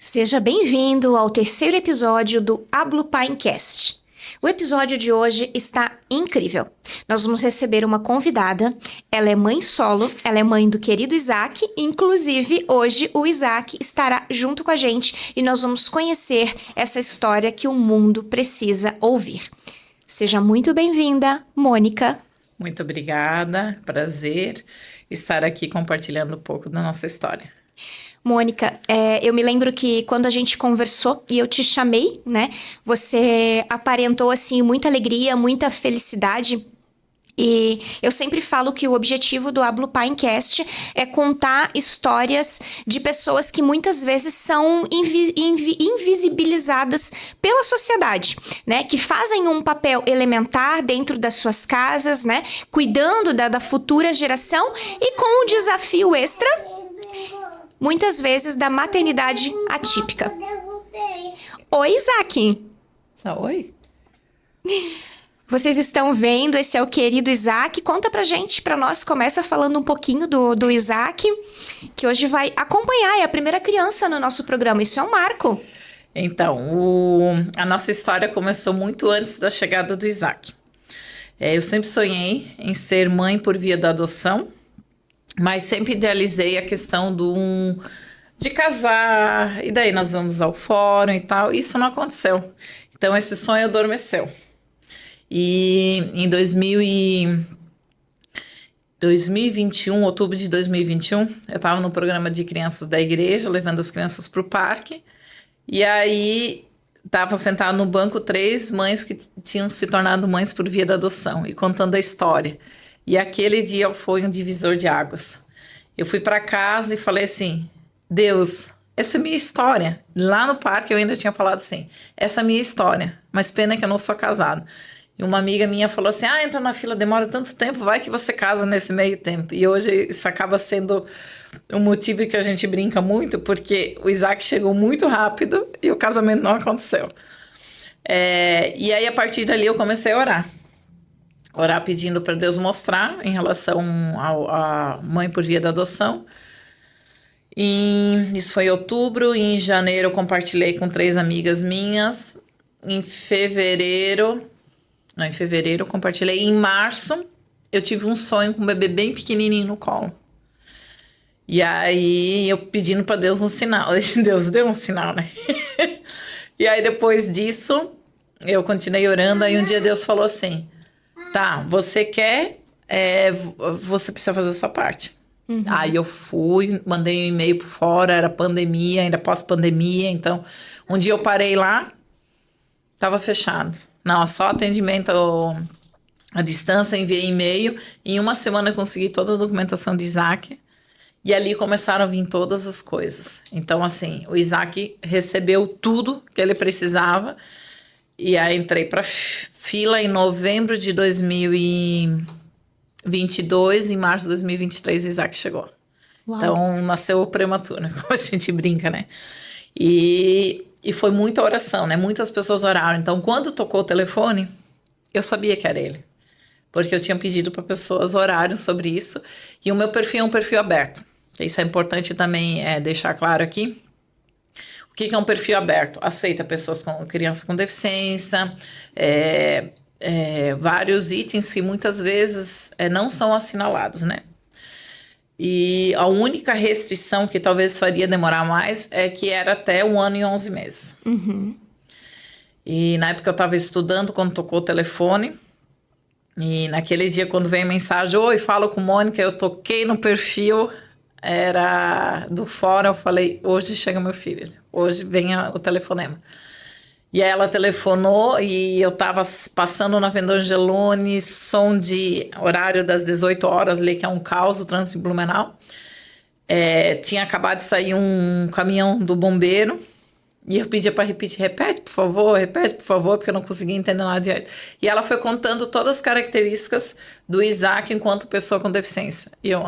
Seja bem-vindo ao terceiro episódio do Hablo Pinecast. O episódio de hoje está incrível. Nós vamos receber uma convidada, ela é mãe solo, ela é mãe do querido Isaac, inclusive hoje o Isaac estará junto com a gente e nós vamos conhecer essa história que o mundo precisa ouvir. Seja muito bem-vinda, Mônica. Muito obrigada, prazer estar aqui compartilhando um pouco da nossa história. Mônica, eu me lembro que quando a gente conversou e eu te chamei, né? Você aparentou, assim, muita alegria, muita felicidade. E eu sempre falo que o objetivo do Hablo Pinecast é contar histórias de pessoas que muitas vezes são invisibilizadas pela sociedade, né? Que fazem um papel elementar dentro das suas casas, né? Cuidando da futura geração e com o desafio extra, muitas vezes, da maternidade atípica. Oi, Isaac! Oi? Vocês estão vendo, esse é o querido Isaac. Conta pra gente, pra nós. Começa falando um pouquinho do Isaac, que hoje vai acompanhar, é a primeira criança no nosso programa. Isso é um marco. Então, a nossa história começou muito antes da chegada do Isaac. Eu sempre sonhei em ser mãe por via da adoção, mas sempre idealizei a questão de casar, e daí nós vamos ao fórum e tal. Isso não aconteceu. Então, esse sonho adormeceu. E em 2021, outubro de 2021, eu estava no programa de crianças da igreja, levando as crianças para o parque. E aí, estava sentado no banco 3 mães que tinham se tornado mães por via da adoção, e contando a história. E aquele dia foi um divisor de águas. Eu fui para casa e falei assim: Deus, essa é a minha história. Lá no parque eu ainda tinha falado assim: essa é a minha história, mas pena que eu não sou casado. E uma amiga minha falou assim: entra na fila, demora tanto tempo, vai que você casa nesse meio tempo. E hoje isso acaba sendo um motivo que a gente brinca muito, porque o Isaac chegou muito rápido e o casamento não aconteceu. E aí, a partir dali, eu comecei a orar pedindo para Deus mostrar em relação à mãe por via da adoção. Isso foi em outubro. Em janeiro eu compartilhei com 3 amigas minhas. Em fevereiro eu compartilhei. Em março eu tive um sonho com um bebê bem pequenininho no colo. E aí eu pedindo para Deus um sinal. Deus deu um sinal, né? E aí depois disso eu continuei orando. Aí um dia Deus falou assim: tá, você quer, você precisa fazer a sua parte. Uhum. Aí eu fui, mandei um e-mail por fora, era pandemia, ainda pós-pandemia, então um dia eu parei lá, tava fechado. Não, só atendimento à distância, enviei e-mail, em uma semana eu consegui toda a documentação de Isaac, e ali começaram a vir todas as coisas. Então, assim, o Isaac recebeu tudo que ele precisava. E aí entrei para fila em novembro de 2022, em março de 2023 o Isaac chegou. Uau. Então nasceu prematuro, como a gente brinca, né? E foi muita oração, né? Muitas pessoas oraram. Então quando tocou o telefone, eu sabia que era ele. Porque eu tinha pedido para pessoas orarem sobre isso. E o meu perfil é um perfil aberto. Isso é importante também deixar claro aqui. O que é um perfil aberto? Aceita pessoas com criança com deficiência, vários itens que muitas vezes não são assinalados, né? E a única restrição que talvez faria demorar mais é que era até 1 ano e 11 meses. Uhum. E na época eu estava estudando quando tocou o telefone. E naquele dia, quando veio a mensagem: oi, falo com Mônica, eu toquei no perfil, era do fórum, eu falei: hoje chega meu filho. Hoje vem o telefonema. E aí ela telefonou e eu tava passando na Avenida Angeloni, som de horário das 18 horas ali, que é um caos, o trânsito em Blumenau. Tinha acabado de sair um caminhão do bombeiro e eu pedia para repetir: repete, por favor, porque eu não conseguia entender nada direito. E ela foi contando todas as características do Isaac enquanto pessoa com deficiência. E eu,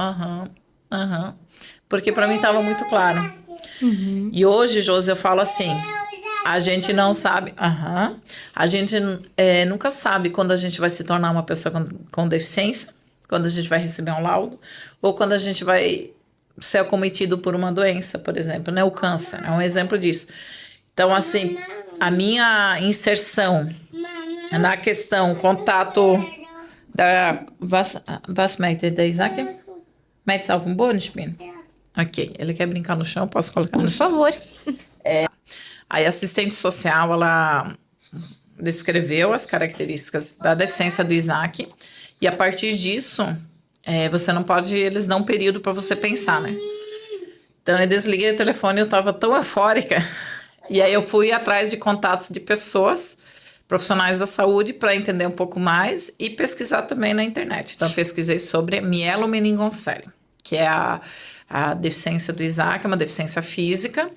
porque para mim estava muito claro. Uhum. E hoje, Josi, eu falo assim: a gente não sabe, a gente nunca sabe quando a gente vai se tornar uma pessoa com deficiência, quando a gente vai receber um laudo, ou quando a gente vai ser acometido por uma doença, por exemplo, né? O câncer é um exemplo disso. Então, assim, a minha inserção na questão, contato da... Was möchte der Isaac? Mete auf den Boden spielen? Ok, ele quer brincar no chão, posso colocar no Por chão? favor. Aí, a assistente social, ela descreveu as características da deficiência do Isaac, e a partir disso, você não pode, eles dão um período para você pensar, né? Então, eu desliguei o telefone, eu estava tão eufórica, e aí eu fui atrás de contatos de pessoas, profissionais da saúde, para entender um pouco mais e pesquisar também na internet. Então, eu pesquisei sobre mielomeningocele, que é a deficiência do Isaac, é uma deficiência física,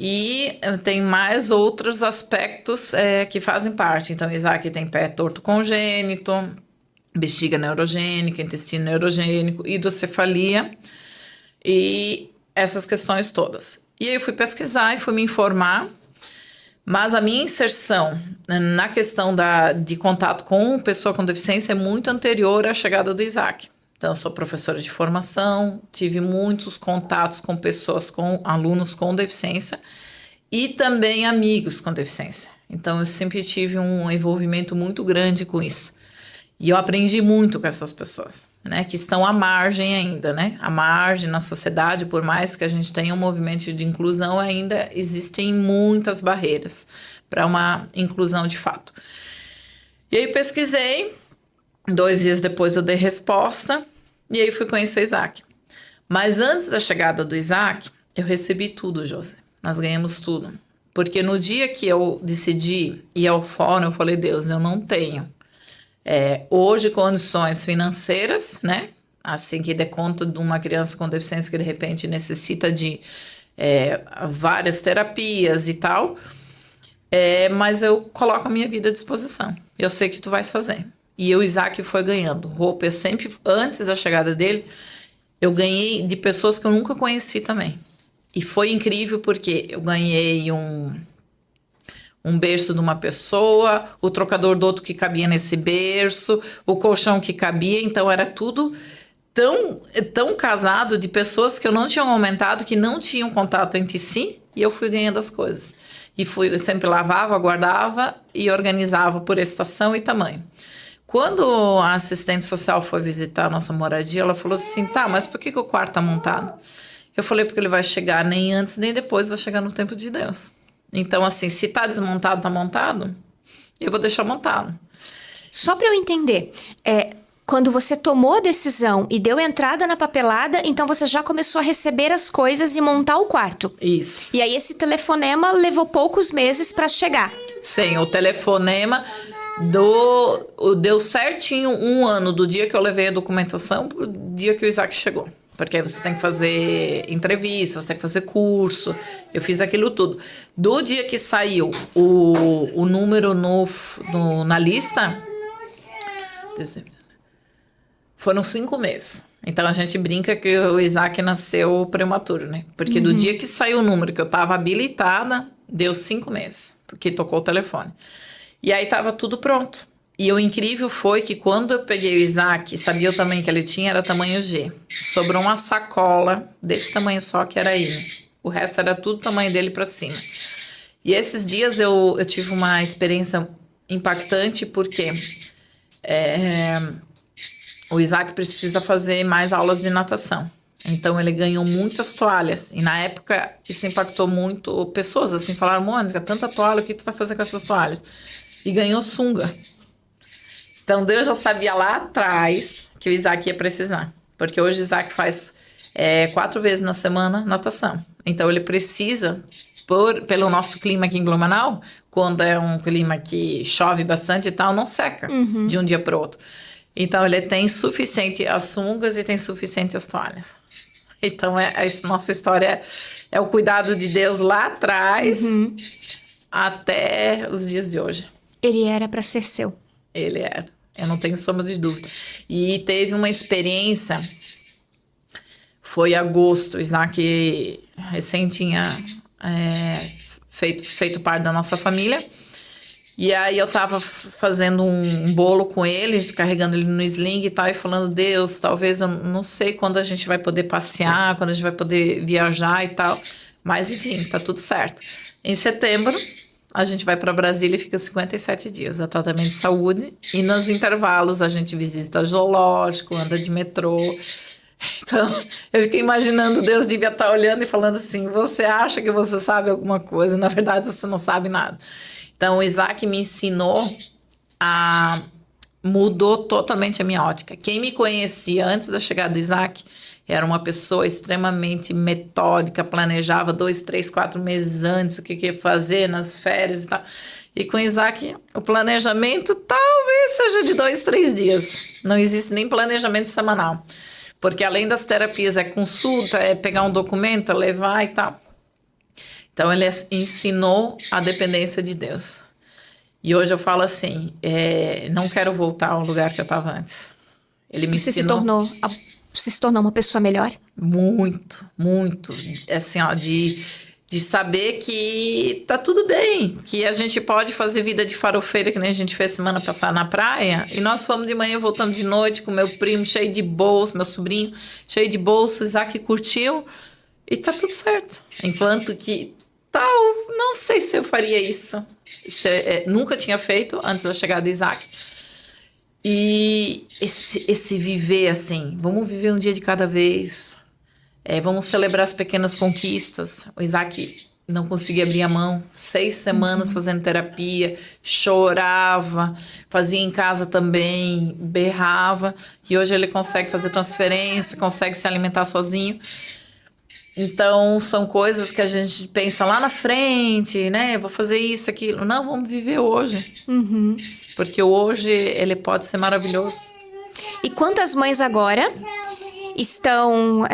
e tem mais outros aspectos que fazem parte. Então, o Isaac tem pé torto congênito, bexiga neurogênica, intestino neurogênico, hidrocefalia e essas questões todas. E aí eu fui pesquisar e fui me informar, mas a minha inserção na questão de contato com pessoa com deficiência é muito anterior à chegada do Isaac. Então, eu sou professora de formação, tive muitos contatos com pessoas, com alunos com deficiência e também amigos com deficiência. Então, eu sempre tive um envolvimento muito grande com isso. E eu aprendi muito com essas pessoas, né? Que estão à margem ainda, né? À margem na sociedade, por mais que a gente tenha um movimento de inclusão, ainda existem muitas barreiras para uma inclusão de fato. E aí, pesquisei. 2 dias depois eu dei resposta e aí fui conhecer o Isaac. Mas antes da chegada do Isaac, eu recebi tudo, Josi. Nós ganhamos tudo. Porque no dia que eu decidi ir ao fórum, eu falei, Deus, eu não tenho hoje condições financeiras, né? Assim que dê conta de uma criança com deficiência que de repente necessita de várias terapias e tal. Mas eu coloco a minha vida à disposição. Eu sei que tu vais fazer. E o Isaac foi ganhando roupa. Eu sempre, antes da chegada dele, eu ganhei de pessoas que eu nunca conheci também. E foi incrível porque eu ganhei um berço de uma pessoa, o trocador do outro que cabia nesse berço, o colchão que cabia. Então era tudo tão casado de pessoas que eu não tinha aumentado, que não tinham contato entre si. E eu fui ganhando as coisas. E eu sempre lavava, guardava e organizava por estação e tamanho. Quando a assistente social foi visitar a nossa moradia, ela falou assim, tá, mas por que o quarto tá montado? Eu falei, porque ele vai chegar nem antes nem depois, vai chegar no tempo de Deus. Então, assim, se tá desmontado, tá montado, eu vou deixar montado. Só para eu entender, quando você tomou a decisão e deu entrada na papelada, então você já começou a receber as coisas e montar o quarto. Isso. E aí esse telefonema levou poucos meses para chegar. Sim, o telefonema deu certinho 1 ano do dia que eu levei a documentação pro dia que o Isaac chegou. Porque aí você tem que fazer entrevista, você tem que fazer curso. Eu fiz aquilo tudo. Do dia que saiu o número na lista, foram 5 meses. Então a gente brinca que o Isaac nasceu prematuro, né? Porque do dia que saiu o número que eu tava habilitada, deu 5 meses. Porque tocou o telefone. E aí tava tudo pronto. E o incrível foi que quando eu peguei o Isaac, sabia o tamanho que ele tinha, era tamanho G. Sobrou uma sacola desse tamanho só, que era ele. O resto era tudo tamanho dele para cima. E esses dias eu tive uma experiência impactante, porque o Isaac precisa fazer mais aulas de natação. Então ele ganhou muitas toalhas. E na época isso impactou muito pessoas, assim, falaram, Mônica, tanta toalha, o que tu vai fazer com essas toalhas? E ganhou sunga. Então, Deus já sabia lá atrás que o Isaac ia precisar. Porque hoje o Isaac faz 4 vezes na semana natação. Então, ele precisa, pelo nosso clima aqui em Blumenau, quando é um clima que chove bastante e tal, não seca de um dia para o outro. Então, ele tem suficiente as sungas e tem suficiente as toalhas. Então, nossa história é o cuidado de Deus lá atrás até os dias de hoje. Ele era para ser seu. Ele era. Eu não tenho sombra de dúvida. E teve uma experiência, foi agosto, o Isaac recém tinha feito parte da nossa família, E aí eu tava fazendo um bolo com ele, carregando ele no sling e tal, e falando, Deus, talvez eu não sei quando a gente vai poder passear, quando a gente vai poder viajar e tal. Mas enfim, tá tudo certo. Em setembro, a gente vai para Brasília e fica 57 dias a tratamento de saúde. E nos intervalos a gente visita zoológico, anda de metrô. Então, eu fiquei imaginando, Deus devia estar olhando e falando assim, você acha que você sabe alguma coisa, na verdade você não sabe nada. Então, o Isaac me ensinou mudou totalmente a minha ótica. Quem me conhecia antes da chegada do Isaac era uma pessoa extremamente metódica, planejava 2, 3, 4 meses antes o que ia fazer nas férias e tal. E com o Isaac, o planejamento talvez seja de 2, 3 dias. Não existe nem planejamento semanal. Porque além das terapias, é consulta, é pegar um documento, levar e tal. Então, ele ensinou a dependência de Deus. E hoje eu falo assim, não quero voltar ao lugar que eu estava antes. Ele me ensinou... Você se tornou uma pessoa melhor? Muito, muito. Assim, ó, de saber que tá tudo bem, que a gente pode fazer vida de farofeira, que nem a gente fez semana passada na praia, e nós fomos de manhã, voltamos de noite com meu primo cheio de bolso, meu sobrinho cheio de bolso, o Isaac curtiu, e tá tudo certo. Enquanto que não sei se eu faria isso. Nunca tinha feito antes da chegada do Isaac. E esse viver assim, vamos viver um dia de cada vez, vamos celebrar as pequenas conquistas. O Isaac não conseguia abrir a mão, 6 semanas fazendo terapia, chorava, fazia em casa também, berrava, e hoje ele consegue fazer transferência, consegue se alimentar sozinho. Então, são coisas que a gente pensa lá na frente, né? Vou fazer isso, aquilo. Não, vamos viver hoje. Porque hoje ele pode ser maravilhoso. E quantas mães agora estão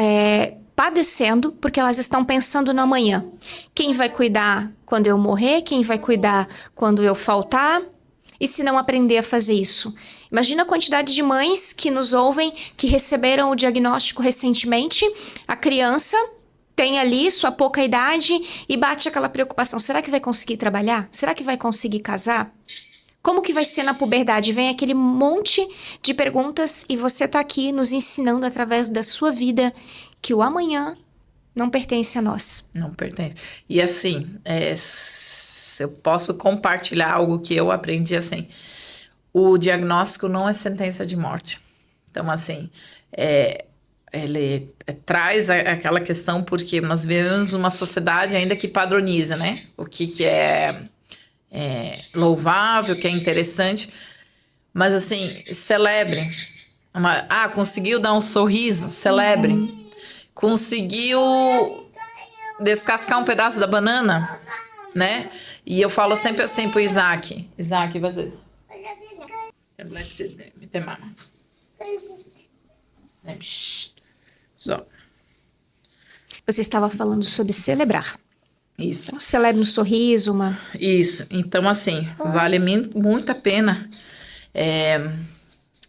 padecendo porque elas estão pensando no amanhã? Quem vai cuidar quando eu morrer? Quem vai cuidar quando eu faltar? E se não aprender a fazer isso? Imagina a quantidade de mães que nos ouvem, que receberam o diagnóstico recentemente. A criança tem ali sua pouca idade e bate aquela preocupação. Será que vai conseguir trabalhar? Será que vai conseguir casar? Como que vai ser na puberdade? Vem aquele monte de perguntas e você tá aqui nos ensinando através da sua vida que o amanhã não pertence a nós. Não pertence. E assim, se eu posso compartilhar algo que eu aprendi assim, o diagnóstico não é sentença de morte. Então, assim, ele traz aquela questão porque nós vivemos uma sociedade ainda que padroniza, né? O que é louvável, que é interessante, mas assim, celebre. Conseguiu dar um sorriso, celebre. Conseguiu descascar um pedaço da banana, né? E eu falo sempre assim pro Isaac, você... Você estava falando sobre celebrar. Isso. Então, celebre um sorriso, Isso. Então, assim, vale muito a pena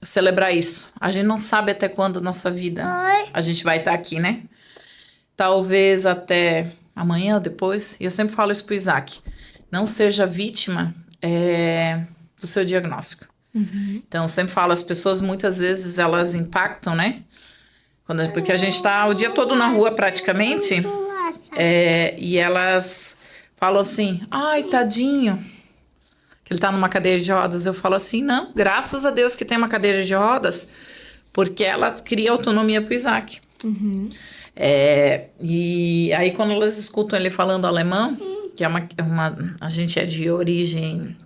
celebrar isso. A gente não sabe até quando nossa vida a gente vai estar aqui, né? Talvez até amanhã ou depois. E eu sempre falo isso pro Isaac. Não seja vítima do seu diagnóstico. Então, eu sempre falo, as pessoas muitas vezes elas impactam, né? Porque a gente tá o dia todo na rua praticamente... e elas falam assim, ai, tadinho, que ele tá numa cadeira de rodas. Eu falo assim, não, graças a Deus que tem uma cadeira de rodas, porque ela cria autonomia pro Isaac. E aí quando elas escutam ele falando alemão, que a gente é de origem,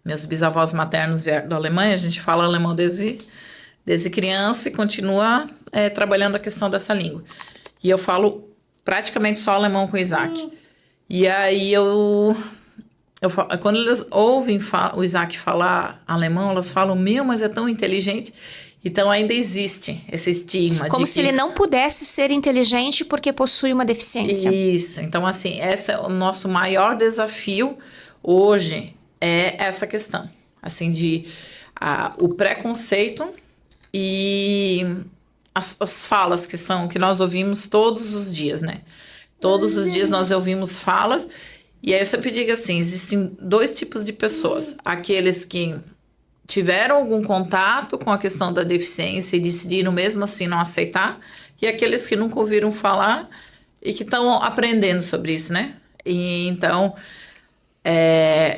meus bisavós maternos vieram da Alemanha, a gente fala alemão desde criança e continua trabalhando a questão dessa língua. E eu falo praticamente só alemão com o Isaac. E aí quando eles ouvem o Isaac falar alemão, elas falam, mas é tão inteligente. Então ainda existe esse estigma. Como se ele não pudesse ser inteligente porque possui uma deficiência. Isso. Então assim, esse é o nosso maior desafio hoje, é essa questão. Assim, o preconceito e... As falas que nós ouvimos todos os dias, né? Todos os dias nós ouvimos falas E aí eu sempre digo assim, existem dois tipos de pessoas. Aqueles que tiveram algum contato com a questão da deficiência e decidiram mesmo assim não aceitar, e aqueles que nunca ouviram falar e que estão aprendendo sobre isso, né? E então,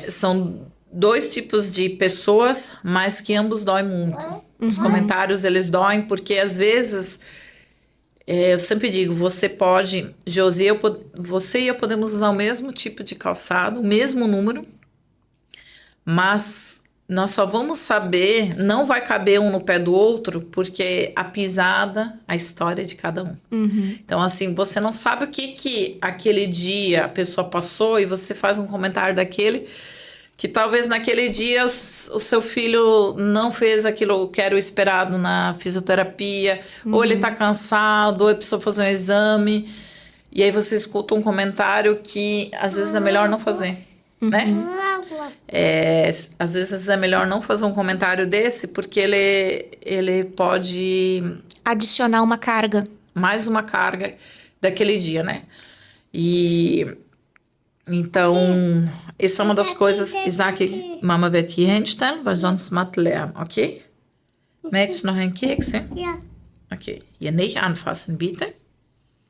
são dois tipos de pessoas, mas que ambos doem muito. Os comentários, eles doem, porque às vezes, eu sempre digo, você pode, Josi, você e eu podemos usar o mesmo tipo de calçado, o mesmo número, mas nós só vamos saber, não vai caber um no pé do outro, porque a pisada, a história é de cada um. Então, assim, você não sabe o que aquele dia a pessoa passou e você faz um comentário daquele que talvez naquele dia o seu filho não fez aquilo que era o esperado na fisioterapia, ou ele tá cansado, ou ele precisou fazer um exame, e aí você escuta um comentário que às vezes é melhor não fazer, né? Às vezes é melhor não fazer um comentário desse, porque ele pode Adicionar uma carga. mais uma carga daquele dia, né? E então, isso é uma das coisas. Isaac, Mama wird hier hinstellen, weil sonst macht Lärm, okay? Möchtest du noch einen Keks? Ja. Okay. Hier nicht anfassen, bitte.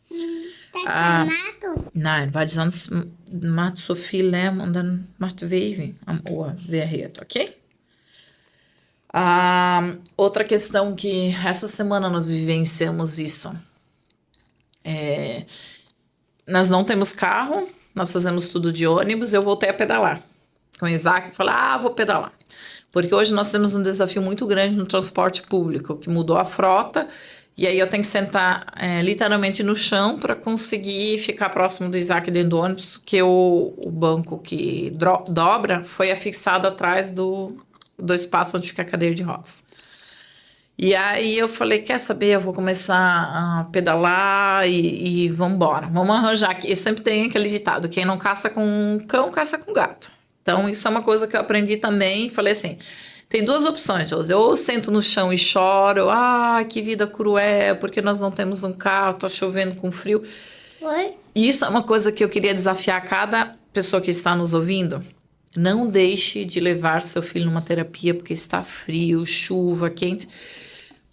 Tem tomato? Nein, weil sonst macht so viel Lärm und dann macht weh am Ohr, wer hört, ok? Outra questão que essa semana nós vivenciamos isso. Nós não temos carro, nós fazemos tudo de ônibus, eu voltei a pedalar. Com o Isaac, eu falei, vou pedalar. Porque hoje nós temos um desafio muito grande no transporte público, que mudou a frota, e aí eu tenho que sentar literalmente no chão para conseguir ficar próximo do Isaac dentro do ônibus, porque o banco que dobra foi afixado atrás do espaço onde fica a cadeira de rodas. E aí eu falei, quer saber, eu vou começar a pedalar e vamos embora. Vamos arranjar aqui. Eu sempre tenho aquele ditado, quem não caça com cão, caça com gato. Então isso é uma coisa que eu aprendi também. Falei assim, tem duas opções, Josi. Ou eu sento no chão e choro, que vida cruel, porque nós não temos um carro, tá chovendo com frio. Oi? E isso é uma coisa que eu queria desafiar cada pessoa que está nos ouvindo. Não deixe de levar seu filho numa terapia porque está frio, chuva, quente.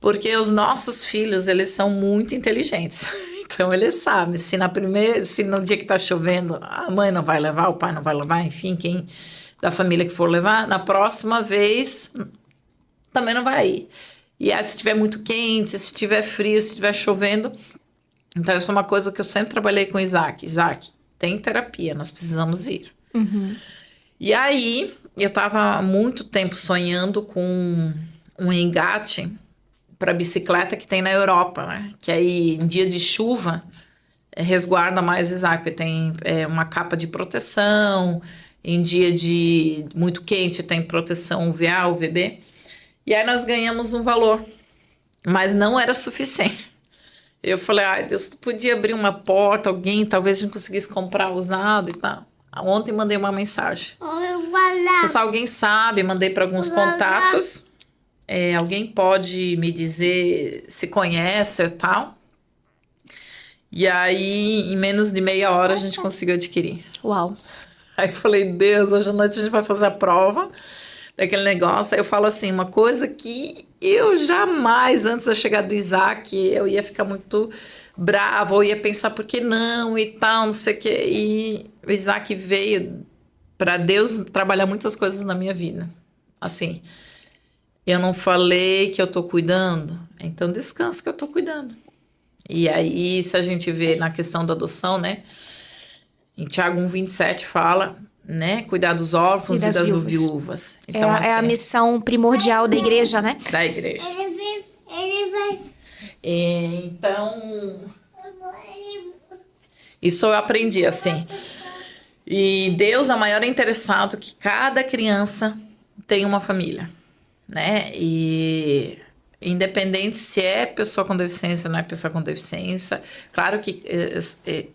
Porque os nossos filhos, eles são muito inteligentes. Então, eles sabem. Se no dia que está chovendo, a mãe não vai levar, o pai não vai levar, enfim, quem da família que for levar, na próxima vez também não vai ir. E aí, se estiver muito quente, se estiver frio, se estiver chovendo. Então, isso é uma coisa que eu sempre trabalhei com o Isaac. Isaac, tem terapia, nós precisamos ir. E aí, eu estava há muito tempo sonhando com um engate para bicicleta que tem na Europa, né? Que aí, em dia de chuva, resguarda mais o Isaac, porque tem uma capa de proteção, em dia de muito quente tem proteção UVA, UVB. E aí nós ganhamos um valor, mas não era suficiente. Eu falei, Deus, tu podia abrir uma porta, alguém, talvez a gente conseguisse comprar usado e tal. Ontem mandei uma mensagem. Se alguém sabe, mandei para alguns contatos. Alguém pode me dizer se conhece e tal. E aí, em menos de meia hora, a gente conseguiu adquirir. Uau. Aí eu falei, Deus, hoje à noite a gente vai fazer a prova daquele negócio. Aí eu falo assim, uma coisa que eu jamais, antes da chegada do Isaac, eu ia ficar muito brava, ou ia pensar, por que não e tal, não sei o quê. E o Isaac veio para Deus trabalhar muitas coisas na minha vida. Assim, eu não falei que eu tô cuidando, então descansa que eu tô cuidando. E aí, se a gente vê na questão da adoção, né? Em Tiago 1,27 fala, né? Cuidar dos órfãos e das viúvas. Então, é a missão primordial da igreja, né? Da igreja. Ele vai... Então, isso eu aprendi assim. E Deus é o maior interessado que cada criança tem uma família, né? E independente se é pessoa com deficiência ou não é pessoa com deficiência, claro que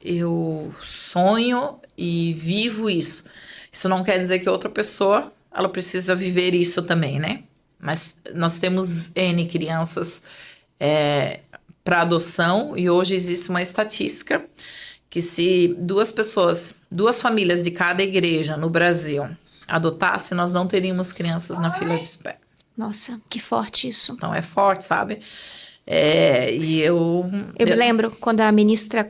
eu sonho e vivo isso. Isso não quer dizer que outra pessoa, ela precisa viver isso também, né? Mas nós temos N crianças para adoção e hoje existe uma estatística que se duas famílias de cada igreja no Brasil adotassem, nós não teríamos crianças na fila de espera. Nossa, que forte isso. Então é forte, sabe? E eu me lembro quando a ministra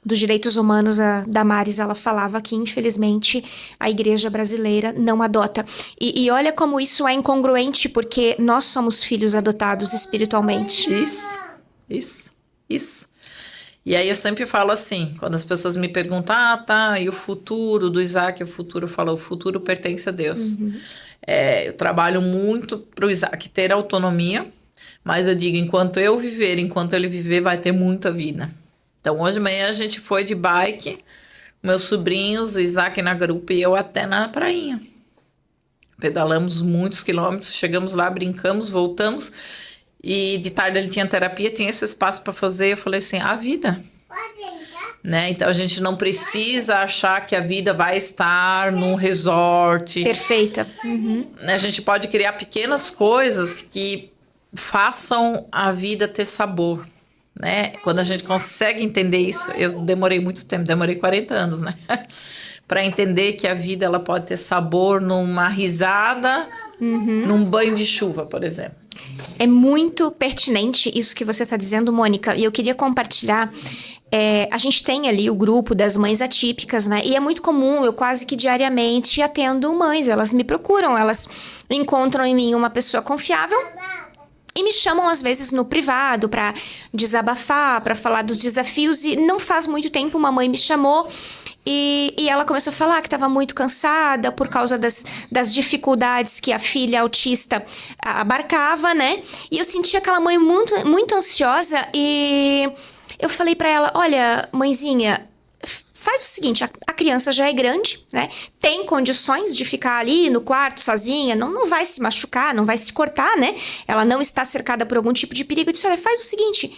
dos Direitos Humanos, a Damares, ela falava que, infelizmente, a igreja brasileira não adota. E olha como isso é incongruente, porque nós somos filhos adotados espiritualmente. Isso. E aí eu sempre falo assim, quando as pessoas me perguntam, e o futuro do Isaac, o futuro pertence a Deus. Eu trabalho muito para o Isaac ter autonomia, mas eu digo, enquanto eu viver, enquanto ele viver, vai ter muita vida. Então, hoje de manhã a gente foi de bike, meus sobrinhos, o Isaac na garupa e eu até na prainha. Pedalamos muitos quilômetros, chegamos lá, brincamos, voltamos. E de tarde ele tinha terapia, tinha esse espaço para fazer. Eu falei assim, a vida. Né? Então, a gente não precisa achar que a vida vai estar num resort. Perfeita. A gente pode criar pequenas coisas que façam a vida ter sabor. Né? Quando a gente consegue entender isso, eu demorei muito tempo, demorei 40 anos, né? Para entender que a vida ela pode ter sabor numa risada, num banho de chuva, por exemplo. É muito pertinente isso que você está dizendo, Mônica, e eu queria compartilhar. A gente tem ali o grupo das mães atípicas, né? E é muito comum, eu quase que diariamente atendo mães, elas me procuram, elas encontram em mim uma pessoa confiável. E me chamam, às vezes, no privado para desabafar, para falar dos desafios. E não faz muito tempo uma mãe me chamou e ela começou a falar que estava muito cansada por causa das dificuldades que a filha autista abarcava, né? E eu senti aquela mãe muito, muito ansiosa e eu falei para ela, olha, mãezinha, faz o seguinte, a criança já é grande, né? Tem condições de ficar ali no quarto sozinha, não vai se machucar, não vai se cortar, né? Ela não está cercada por algum tipo de perigo. Eu disse, olha, faz o seguinte,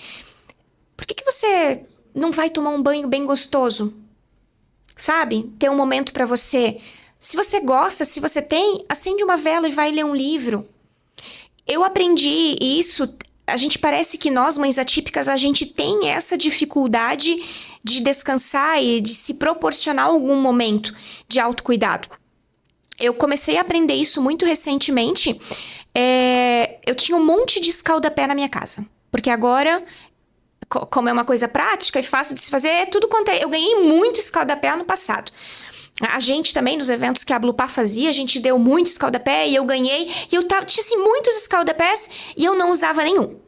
por que você não vai tomar um banho bem gostoso? Sabe? Ter um momento para você. Se você gosta, se você tem, acende uma vela e vai ler um livro. Eu aprendi isso. A gente parece que nós, mães atípicas, a gente tem essa dificuldade de descansar e de se proporcionar algum momento de autocuidado. Eu comecei a aprender isso muito recentemente. Eu tinha um monte de escaldapé na minha casa. Porque agora, como é uma coisa prática e fácil de se fazer, tudo quanto eu ganhei muito escaldapé ano passado. A gente também, nos eventos que a Blupá fazia, a gente deu muito escaldapé e eu ganhei. E eu tinha assim, muitos escaldapés e eu não usava nenhum.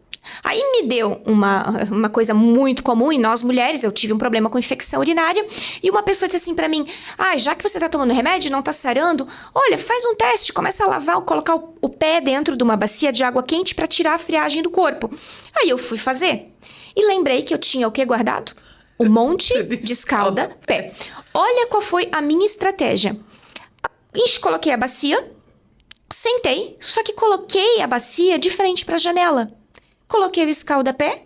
Aí me deu uma coisa muito comum em nós mulheres, eu tive um problema com infecção urinária e uma pessoa disse assim pra mim, já que você tá tomando remédio e não tá sarando, olha, faz um teste, começa a lavar, colocar o pé dentro de uma bacia de água quente pra tirar a friagem do corpo. Aí eu fui fazer e lembrei que eu tinha o que guardado? Um monte de escalda-pé. Olha qual foi a minha estratégia. Coloquei a bacia, sentei, só que coloquei a bacia de frente para a janela. Coloquei o escalda-pé.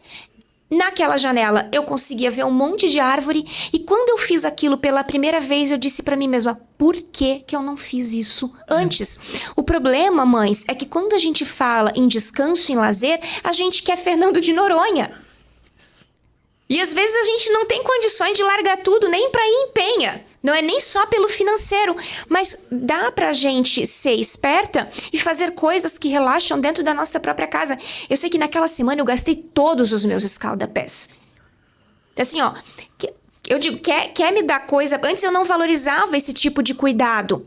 Naquela janela eu conseguia ver um monte de árvore. E quando eu fiz aquilo pela primeira vez, eu disse para mim mesma, por que eu não fiz isso antes? O problema, mães, é que quando a gente fala em descanso, em lazer, a gente quer Fernando de Noronha. E às vezes a gente não tem condições de largar tudo, nem pra ir em Penha. Não é nem só pelo financeiro, mas dá pra gente ser esperta e fazer coisas que relaxam dentro da nossa própria casa. Eu sei que naquela semana eu gastei todos os meus escaldapés. Assim, eu digo, quer me dar coisa... Antes eu não valorizava esse tipo de cuidado.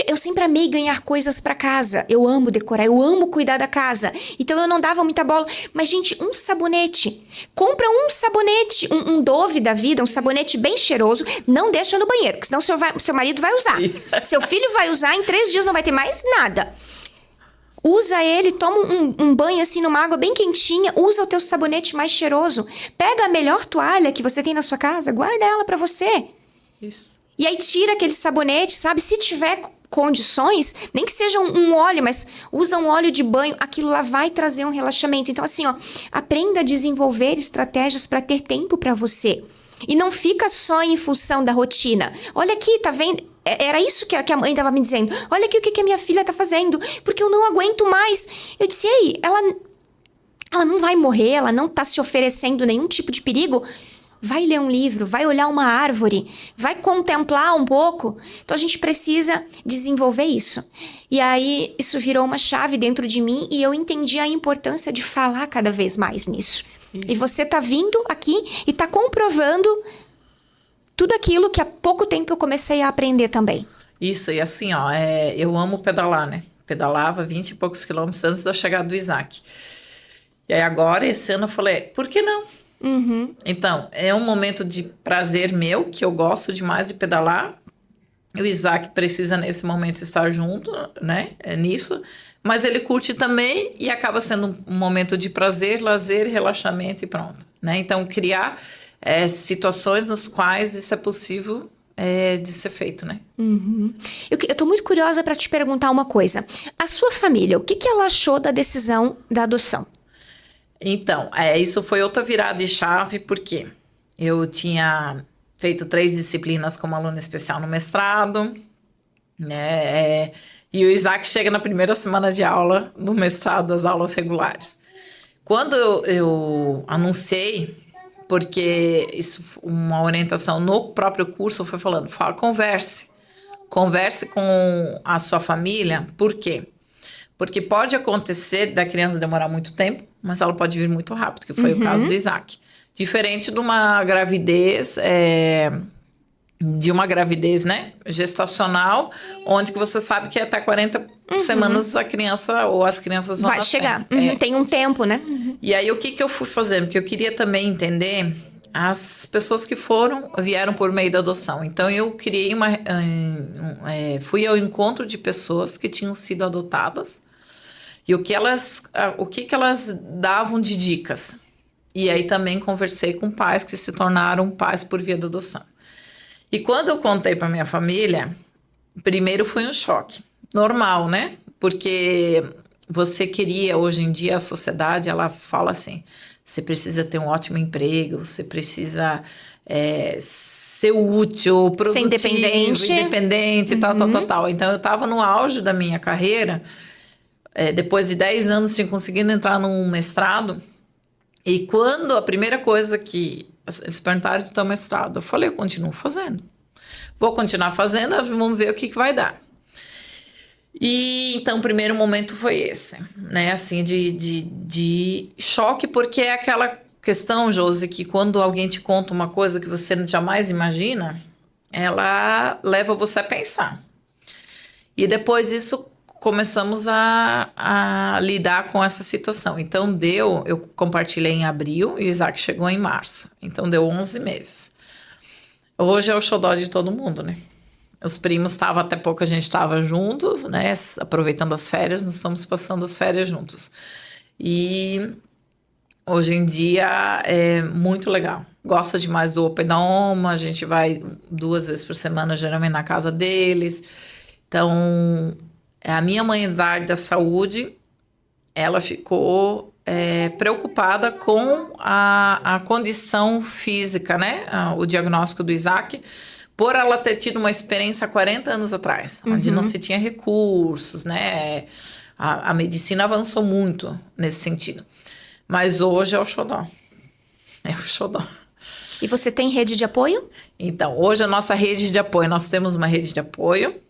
Eu sempre amei ganhar coisas pra casa. Eu amo decorar, eu amo cuidar da casa. Então eu não dava muita bola. Mas, gente, um sabonete. Compra um sabonete, um Dove da vida, um sabonete bem cheiroso. Não deixa no banheiro, porque senão seu marido vai usar. Seu filho vai usar, em 3 dias não vai ter mais nada. Usa ele, toma um banho assim numa água bem quentinha. Usa o teu sabonete mais cheiroso. Pega a melhor toalha que você tem na sua casa, guarda ela pra você. Isso. E aí tira aquele sabonete, sabe? Se tiver condições, nem que seja um óleo, mas usa um óleo de banho, aquilo lá vai trazer um relaxamento. Então assim, aprenda a desenvolver estratégias para ter tempo para você. E não fica só em função da rotina. Olha aqui, tá vendo? Era isso que a mãe estava me dizendo. Olha aqui o que a minha filha tá fazendo, porque eu não aguento mais. Eu disse, ei, ela não vai morrer, ela não tá se oferecendo nenhum tipo de perigo. vai ler um livro, vai olhar uma árvore, vai contemplar um pouco. Então a gente precisa desenvolver isso. E aí isso virou uma chave dentro de mim e eu entendi a importância de falar cada vez mais nisso. Isso. E você tá vindo aqui e tá comprovando tudo aquilo que há pouco tempo eu comecei a aprender também. Isso, e assim, ó, eu amo pedalar, né? Pedalava 20 e poucos quilômetros antes da chegada do Isaac. E aí agora, esse ano, eu falei, por que não? Então, é um momento de prazer meu, que eu gosto demais de pedalar. O Isaac precisa, nesse momento, estar junto, né? Nisso. Mas ele curte também e acaba sendo um momento de prazer, lazer, relaxamento e pronto, né? Então, criar situações nas quais isso é possível de ser feito, né? Eu tô muito curiosa para te perguntar uma coisa. A sua família, o que ela achou da decisão da adoção? Então, isso foi outra virada de chave, porque eu tinha feito 3 disciplinas como aluna especial no mestrado, né? E o Isaac chega na primeira semana de aula do mestrado, das aulas regulares. Quando eu anunciei, porque isso, uma orientação no próprio curso foi falando, converse com a sua família. Por quê? Porque pode acontecer da criança demorar muito tempo, mas ela pode vir muito rápido, que foi o caso do Isaac. Diferente de uma gravidez, né, gestacional, onde que você sabe que até 40 semanas a criança ou as crianças vão Vai nascer. chegar. Tem um tempo, né? E aí, o que eu fui fazendo? Porque eu queria também entender as pessoas que vieram por meio da adoção. Então, eu criei fui ao encontro de pessoas que tinham sido adotadas e o que elas davam de dicas. E aí, também conversei com pais que se tornaram pais por via da adoção. E quando eu contei para minha família, primeiro foi um choque. Normal, né? Porque você queria, hoje em dia, a sociedade, ela fala assim, você precisa ter um ótimo emprego, você precisa ser útil, produtivo, ser independente, tal. Então, eu estava no auge da minha carreira, depois de 10 anos sem conseguir entrar num mestrado, e quando a primeira coisa que eles perguntaram do teu mestrado, eu falei, eu continuo fazendo. Vou continuar fazendo, vamos ver o que vai dar. E então o primeiro momento foi esse, né? Assim, de choque, porque é aquela questão, Josi, que quando alguém te conta uma coisa que você jamais imagina, ela leva você a pensar. E depois disso começamos a lidar com essa situação. Então eu compartilhei em abril e o Isaac chegou em março. Então deu 11 meses. Hoje é o xodó de todo mundo, né? Os primos estavam, até pouco a gente estava juntos, né? Aproveitando as férias, nós estamos passando as férias juntos. E hoje em dia é muito legal. Gosta demais do Open da Oma, a gente vai 2 vezes por semana, geralmente na casa deles. Então, a minha mãe da área da saúde, ela ficou preocupada com a condição física, né? O diagnóstico do Isaac, por ela ter tido uma experiência há 40 anos atrás, onde não se tinha recursos, né? A medicina avançou muito nesse sentido. Mas hoje é o xodó. É o xodó. E você tem rede de apoio? Então, hoje a nossa rede de apoio, nós temos uma rede de apoio.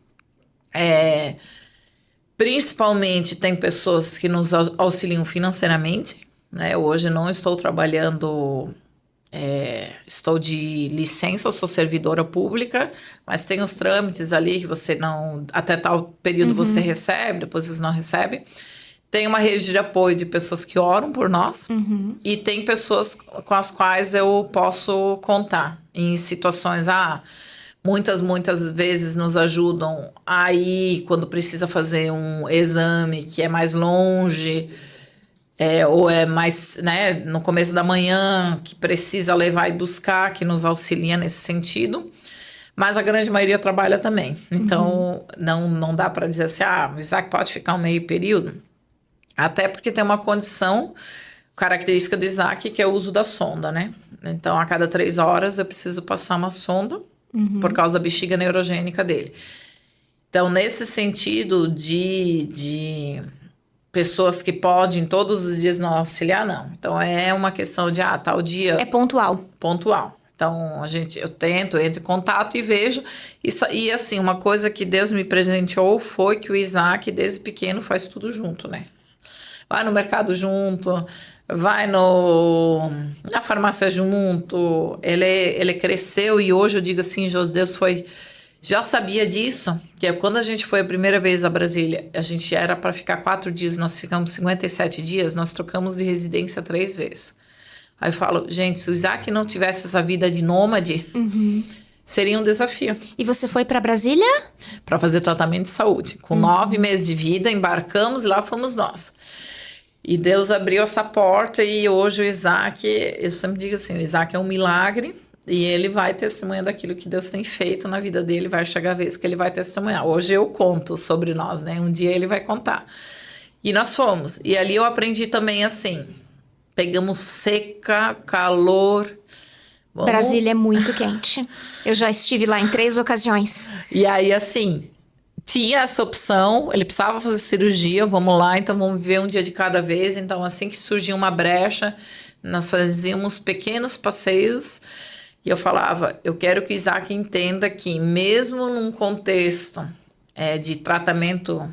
Principalmente tem pessoas que nos auxiliam financeiramente, né? Hoje não estou trabalhando... estou de licença, sou servidora pública, mas tem os trâmites ali que você não... Até tal período você recebe, depois você não recebe. Tem uma rede de apoio de pessoas que oram por nós. E tem pessoas com as quais eu posso contar em situações... Muitas vezes nos ajudam aí quando precisa fazer um exame que é mais longe... ou é mais, né, no começo da manhã, que precisa levar e buscar, que nos auxilia nesse sentido. Mas a grande maioria trabalha também. Então, não dá para dizer assim, o Isaac pode ficar um meio período. Até porque tem uma condição, característica do Isaac, que é o uso da sonda, né? Então, a cada 3 horas eu preciso passar uma sonda por causa da bexiga neurogênica dele. Então, nesse sentido de pessoas que podem todos os dias nos auxiliar, não. Então, é uma questão de, tal dia... É pontual. Pontual. Então, eu tento, entro em contato e vejo. E assim, uma coisa que Deus me presenteou foi que o Isaac, desde pequeno, faz tudo junto, né? Vai no mercado junto, vai na farmácia junto. Ele cresceu e hoje eu digo assim, Deus já sabia disso, que é quando a gente foi a primeira vez a Brasília, a gente era para ficar 4 dias, nós ficamos 57 dias, nós trocamos de residência 3 vezes. Aí eu falo, gente, se o Isaac não tivesse essa vida de nômade, seria um desafio. E você foi para Brasília? Para fazer tratamento de saúde. Com 9 meses de vida, embarcamos e lá fomos nós. E Deus abriu essa porta e hoje o Isaac, eu sempre digo assim, o Isaac é um milagre e ele vai testemunhar daquilo que Deus tem feito na vida dele, vai chegar a vez que ele vai testemunhar. Hoje eu conto sobre nós, né? Um dia ele vai contar. E nós fomos. E ali eu aprendi também assim, pegamos seca, calor. Brasília é muito quente. Eu já estive lá em 3 ocasiões. E aí, assim, tinha essa opção, ele precisava fazer cirurgia, vamos lá, então vamos ver um dia de cada vez. Então, assim que surgia uma brecha, nós fazíamos pequenos passeios. E eu falava, eu quero que o Isaac entenda que mesmo num contexto de tratamento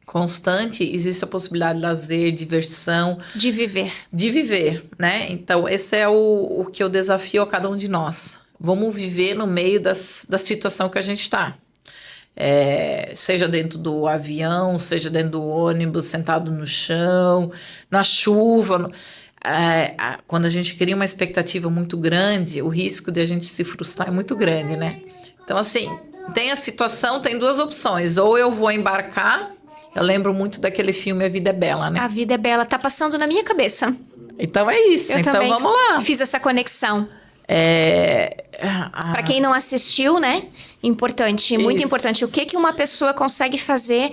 constante, existe a possibilidade de lazer, diversão. De viver. De viver, né? Então, esse é o que eu desafio a cada um de nós. Vamos viver no meio da situação que a gente está. Seja dentro do avião, seja dentro do ônibus, sentado no chão, na chuva. Quando a gente cria uma expectativa muito grande, o risco de a gente se frustrar é muito grande, né? Então, assim, tem a situação, tem 2 opções. Ou eu vou embarcar. Eu lembro muito daquele filme A Vida é Bela, né? A Vida é Bela tá passando na minha cabeça. Então é isso. Eu então também vamos lá. fiz essa conexão. Para quem não assistiu, né? Importante, muito Isso. importante. O que uma pessoa consegue fazer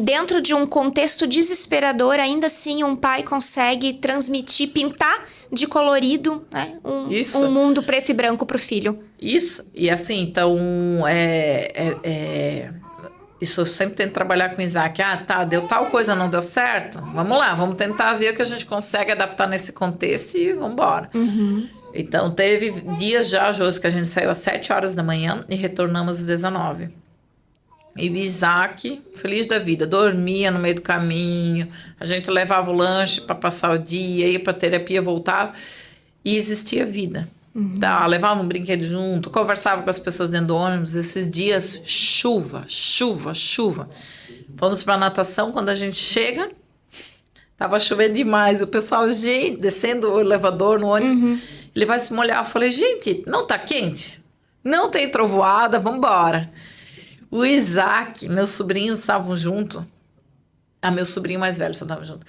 dentro de um contexto desesperador, ainda assim um pai consegue transmitir, pintar de colorido, né? Um mundo preto e branco pro filho. Isso. E assim, então, isso eu sempre tento trabalhar com o Isaac. Deu tal coisa, não deu certo? Vamos lá, vamos tentar ver o que a gente consegue adaptar nesse contexto e vamos embora. Então, teve dias já, Josi, que a gente saiu às 7 horas da manhã e retornamos às 19. E o Isaac, feliz da vida, dormia no meio do caminho, a gente levava o lanche para passar o dia, ia para terapia, voltava, e existia vida. Levava um brinquedo junto, conversava com as pessoas dentro do ônibus. Esses dias, chuva. Fomos para natação, quando a gente chega, tava chovendo demais, o pessoal, gente, descendo o elevador no ônibus, ele vai se molhar. Eu falei, gente, não tá quente? Não tem trovoada, vamos embora. O Isaac, meus sobrinhos estavam junto, meu sobrinho mais velho só estava junto.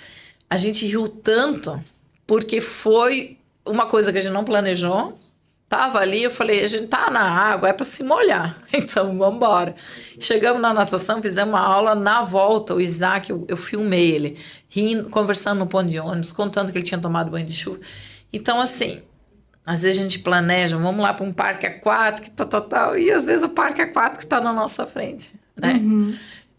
A gente riu tanto, porque foi uma coisa que a gente não planejou. Tava ali, eu falei, a gente tá na água, é para se molhar, então vamos embora. Chegamos na natação, fizemos uma aula. Na volta, o Isaac, eu filmei ele, rindo, conversando no ponto de ônibus, contando que ele tinha tomado banho de chuva. Então, assim, às vezes a gente planeja, vamos lá para um parque aquático, tal, e às vezes o parque aquático está na nossa frente, né?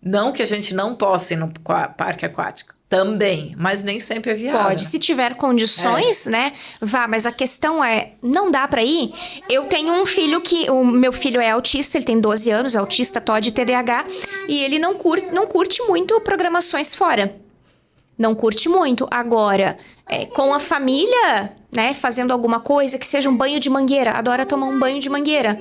Não que a gente não possa ir no parque aquático, também, mas nem sempre é viável. Pode, se tiver condições, né? Vá, mas a questão não dá pra ir? Eu tenho um filho o meu filho é autista, ele tem 12 anos, é autista, TOD, TDAH, e ele não curte muito programações fora. Não curte muito. Agora, com a família, né, fazendo alguma coisa, que seja um banho de mangueira, adora tomar um banho de mangueira.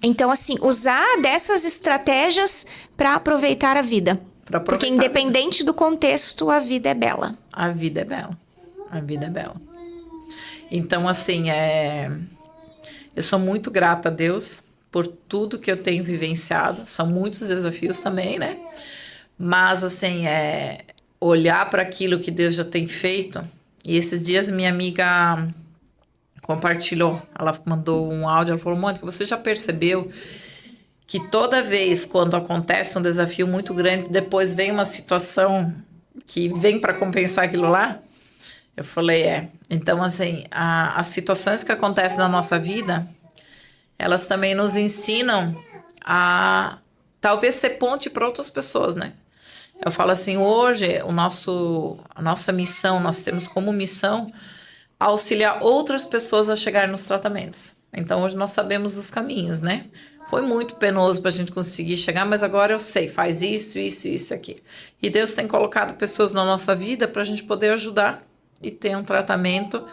Então, assim, usar dessas estratégias pra aproveitar a vida. Porque independente do contexto, a vida é bela. A vida é bela. A vida é bela. Então, assim, eu sou muito grata a Deus por tudo que eu tenho vivenciado. São muitos desafios também, né? Mas, assim, olhar para aquilo que Deus já tem feito. E esses dias minha amiga compartilhou. Ela mandou um áudio, ela falou, Mônica, você já percebeu que toda vez quando acontece um desafio muito grande, depois vem uma situação que vem para compensar aquilo lá? Eu falei, Então, assim, as situações que acontecem na nossa vida, elas também nos ensinam a talvez ser ponte para outras pessoas, né? Eu falo assim, hoje a nossa missão, nós temos como missão auxiliar outras pessoas a chegarem nos tratamentos. Então, hoje nós sabemos os caminhos, né? Foi muito penoso para a gente conseguir chegar, mas agora eu sei, faz isso, isso, isso aqui. E Deus tem colocado pessoas na nossa vida para a gente poder ajudar e ter um tratamento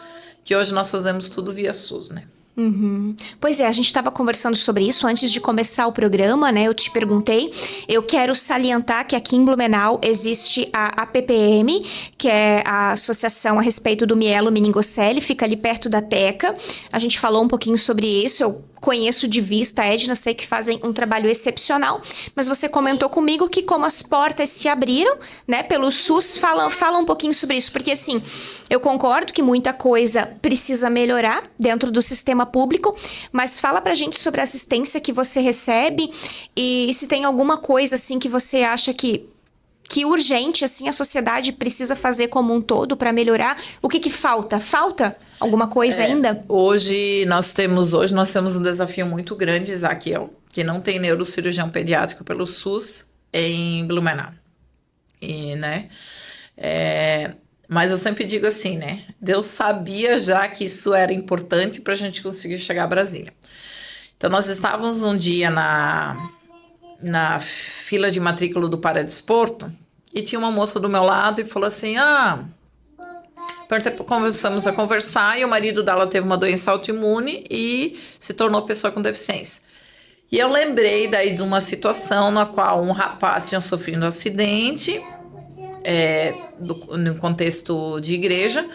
que hoje nós fazemos tudo via SUS, né? Uhum. Pois é, a gente estava conversando sobre isso antes de começar o programa, né? Eu te perguntei. Eu quero salientar que aqui em Blumenau existe a APPM, que é a associação a respeito do mielo meningocele, fica ali perto da Teca. A gente falou um pouquinho sobre isso. Eu conheço de vista, Edna, sei que fazem um trabalho excepcional, mas você comentou comigo que como as portas se abriram, né, pelo SUS, fala um pouquinho sobre isso, porque assim, eu concordo que muita coisa precisa melhorar dentro do sistema público, mas fala pra gente sobre a assistência que você recebe e se tem alguma coisa assim que você acha que urgente, assim, a sociedade precisa fazer como um todo para melhorar. O que falta? Falta alguma coisa ainda? Hoje nós temos um desafio muito grande, Isaquiel, que não tem neurocirurgião pediátrico pelo SUS em Blumenau. E, né? Mas eu sempre digo assim, né? Deus sabia já que isso era importante para a gente conseguir chegar a Brasília. Então, nós estávamos um dia na fila de matrícula do Paradesporto e tinha uma moça do meu lado e falou assim, começamos a conversar e o marido dela teve uma doença autoimune e se tornou pessoa com deficiência. E eu lembrei daí de uma situação na qual um rapaz tinha sofrido um acidente, no contexto de igreja,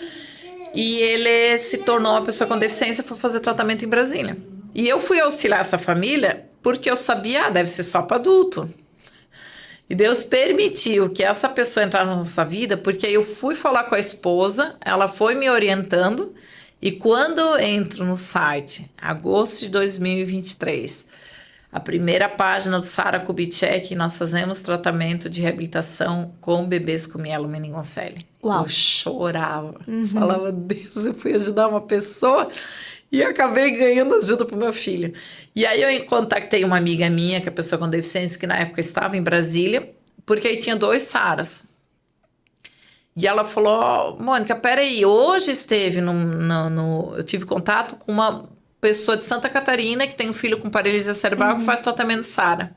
e ele se tornou uma pessoa com deficiência e foi fazer tratamento em Brasília. E eu fui auxiliar essa família porque eu sabia, deve ser só para adulto. E Deus permitiu que essa pessoa entrasse na nossa vida, porque eu fui falar com a esposa, ela foi me orientando, e quando eu entro no site, agosto de 2023, a primeira página do Sara Kubitschek, nós fazemos tratamento de reabilitação com bebês com mielo meningocele. Uau. Eu chorava, falava, Deus, eu fui ajudar uma pessoa e acabei ganhando ajuda para o meu filho. E aí eu contactei uma amiga minha, que é pessoa com deficiência, que na época estava em Brasília, porque aí tinha 2 Saras. E ela falou, Mônica, peraí, hoje esteve eu tive contato com uma pessoa de Santa Catarina que tem um filho com paralisia cerebral que faz tratamento Sara.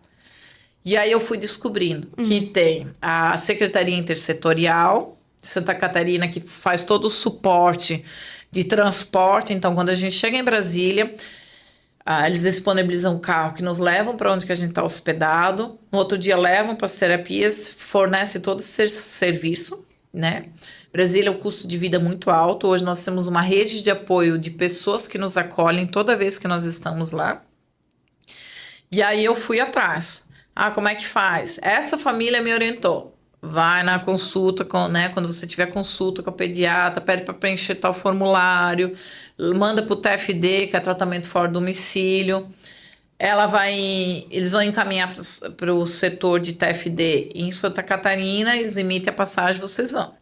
E aí eu fui descobrindo que tem a Secretaria Intersetorial de Santa Catarina, que faz todo o suporte de transporte. Então, quando a gente chega em Brasília, eles disponibilizam um carro que nos levam para onde que a gente está hospedado. No outro dia levam para as terapias, fornece todo esse serviço, né? Brasília, o custo de vida é muito alto. Hoje nós temos uma rede de apoio de pessoas que nos acolhem toda vez que nós estamos lá. E aí eu fui atrás. Como é que faz? Essa família me orientou. Vai na consulta, quando você tiver consulta com a pediatra, pede para preencher tal formulário, manda para o TFD, que é tratamento fora do domicílio. Eles vão encaminhar para o setor de TFD em Santa Catarina, eles emitem a passagem, vocês vão.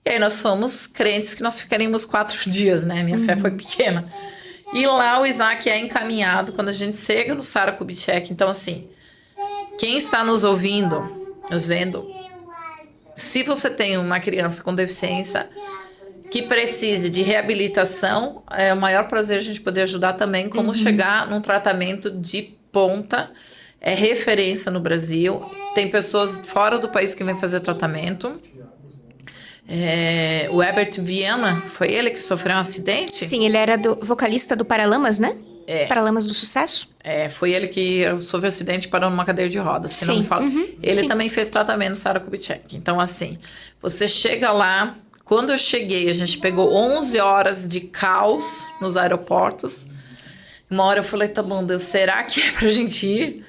E aí nós fomos crentes que nós ficaríamos 4 dias, né? Minha fé foi pequena. E lá o Isaac é encaminhado quando a gente chega no Sara Kubitschek. Então, assim, quem está nos ouvindo, nos vendo, se você tem uma criança com deficiência que precise de reabilitação, é o maior prazer a gente poder ajudar também, como chegar num tratamento de ponta, é referência no Brasil. Tem pessoas fora do país que vêm fazer tratamento. O Herbert Viana, foi ele que sofreu um acidente? Sim, ele era vocalista do Paralamas, né? Paralamas do Sucesso. Foi ele que sofreu acidente e parou numa cadeira de rodas, se não me fala. Ele também fez tratamento no Sara Kubitschek. Então, assim, você chega lá. Quando eu cheguei, a gente pegou 11 horas de caos nos aeroportos. Uma hora eu falei, tá bom, Deus, será que é pra gente ir?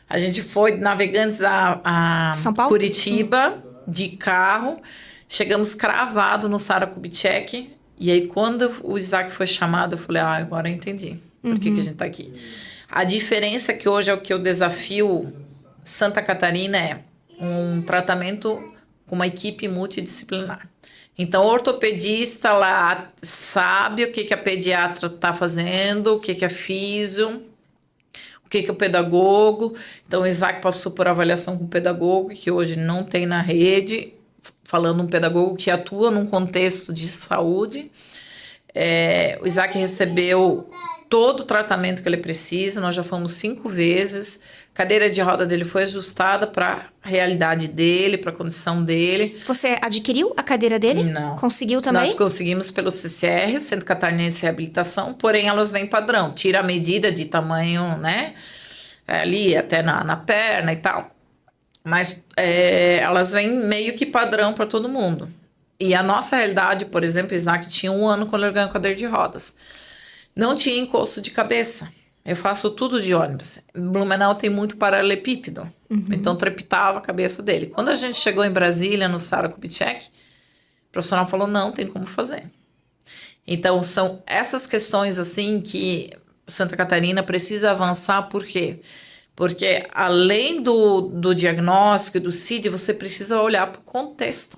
A gente foi navegantes a São Paulo? Curitiba, de carro. Chegamos cravado no Sara Kubitschek. E aí, quando o Isaac foi chamado, eu falei, agora eu entendi por que a gente tá aqui. A diferença que hoje é o que eu desafio Santa Catarina é um tratamento com uma equipe multidisciplinar. Então, o ortopedista lá sabe o que a pediatra está fazendo, o que a físio, o que o pedagogo. Então, o Isaac passou por avaliação com o pedagogo, que hoje não tem na rede, falando um pedagogo que atua num contexto de saúde. O Isaac recebeu todo o tratamento que ele precisa, nós já fomos 5 vezes. A cadeira de roda dele foi ajustada para a realidade dele, para a condição dele. Você adquiriu a cadeira dele? Não. Conseguiu também? Nós conseguimos pelo CCR, Centro Catarinense de Reabilitação, porém elas vêm padrão, tira a medida de tamanho, né? Ali até na perna e tal. Mas elas vêm meio que padrão para todo mundo. E a nossa realidade, por exemplo, Isaac tinha 1 ano quando ele ganhou cadeira de rodas. Não tinha encosto de cabeça. Eu faço tudo de ônibus. Blumenau tem muito paralelepípedo. Então trepitava a cabeça dele. Quando a gente chegou em Brasília, no Sara Kubitschek, o profissional falou, não, tem como fazer. Então são essas questões assim que Santa Catarina precisa avançar. Por quê? Porque além do diagnóstico e do CID, você precisa olhar para o contexto.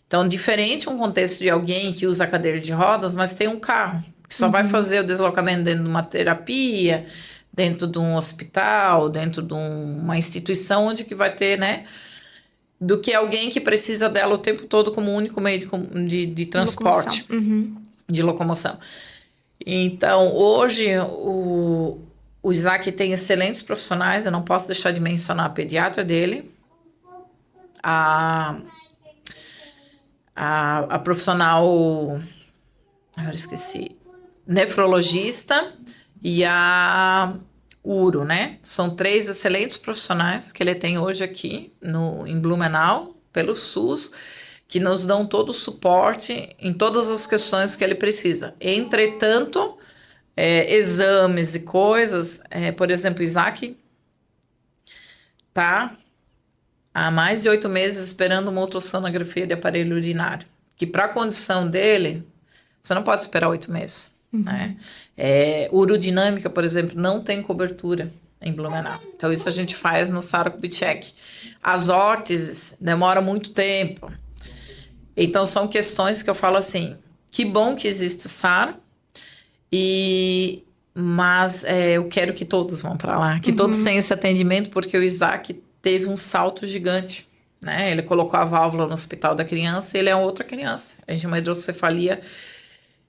Então, diferente um contexto de alguém que usa cadeira de rodas, mas tem um carro, que só vai fazer o deslocamento dentro de uma terapia, dentro de um hospital, dentro de uma instituição onde que vai ter, né? Do que alguém que precisa dela o tempo todo como único meio de transporte, de locomoção. Então, hoje, o Isaac tem excelentes profissionais, eu não posso deixar de mencionar a pediatra dele, a profissional, agora esqueci, nefrologista e a uro, né? São 3 excelentes profissionais que ele tem hoje aqui em Blumenau, pelo SUS, que nos dão todo o suporte em todas as questões que ele precisa. Entretanto, exames e coisas, por exemplo, Isaac tá há mais de 8 meses esperando uma ultrassonografia de aparelho urinário, que para a condição dele, você não pode esperar 8 meses. Né? Urodinâmica, por exemplo, não tem cobertura em Blumenau. Então, isso a gente faz no Sara Kubitschek. As órteses demoram muito tempo. Então, são questões que eu falo assim, que bom que existe o Sara, mas eu quero que todos vão para lá, que todos tenham esse atendimento, porque o Isaac teve um salto gigante, né? Ele colocou a válvula no hospital da criança e ele é outra criança. A gente tem uma hidrocefalia